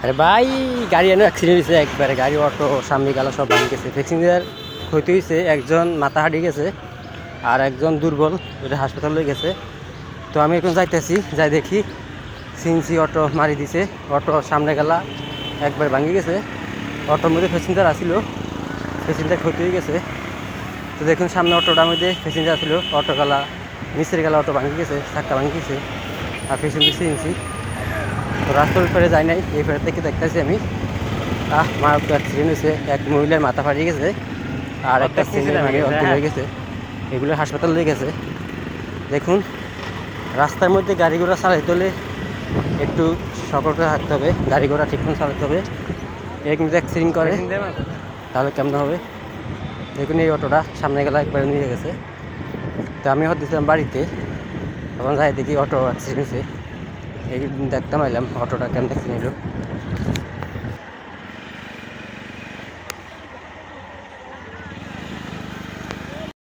আরে ভাই গাড়ি এনে অ্যাক্সিডেন্ট হয়েছে একবারে, গাড়ি অটো সামনে গেল সব ভাঙি গেছে। প্যাসেঞ্জার ক্ষতি হয়েছে, একজন মাথা হারিয়ে গেছে আর একজন দুর্বল, ওটা হাসপাতালে গেছে। তো আমি এখন যাইতেছি, যাই দেখি সিএনজি অটো মারি দিছে, অটো সামনে গেলা একবার ভাঙি গেছে। অটোর মধ্যে প্যাসেঞ্জার আসিল, প্যাসেঞ্জার ক্ষতি হয়ে গেছে। তো দেখুন সামনে অটোটার মধ্যে প্যাসেঞ্জার আসিল, অটো গেলা নিচের গেলা অটো ভাঙি গেছে, চাক্কা ভাঙি গেছে আর পেছনে সিএনজি। তো রাস্তার উপরে যাই নাই, এই ফেরত থেকে দেখতেছি আমি মারাত্মক অ্যাক্সিডেন্ট হয়েছে। এক মহিলার মাথা ফাটিয়ে গেছে আর একটা ছেলে মানে অজ্ঞান হয়ে গেছে, এগুলো হাসপাতাল নিয়ে গেছে। দেখুন রাস্তার মধ্যে গাড়ি ঘোড়া চালাইতে হলে একটু সতর্ক থাকতে হবে, গাড়ি ঘোড়া ঠিকমতো চালাতে হবে। কিন্তু অ্যাক্সিডেন্ট করে তাহলে কেমন হবে। দেখুন এই অটোটা সামনে গেলে একবার নিয়ে গেছে। তো আমি হয়তো দিয়েছিলাম বাড়িতে, তখন যাই দেখি অটো অ্যাক্সিডেন্ট হয়েছে। এই দেখতাম এলাম অটোটা কেমন অ্যাক্সিডেন্ট হলো।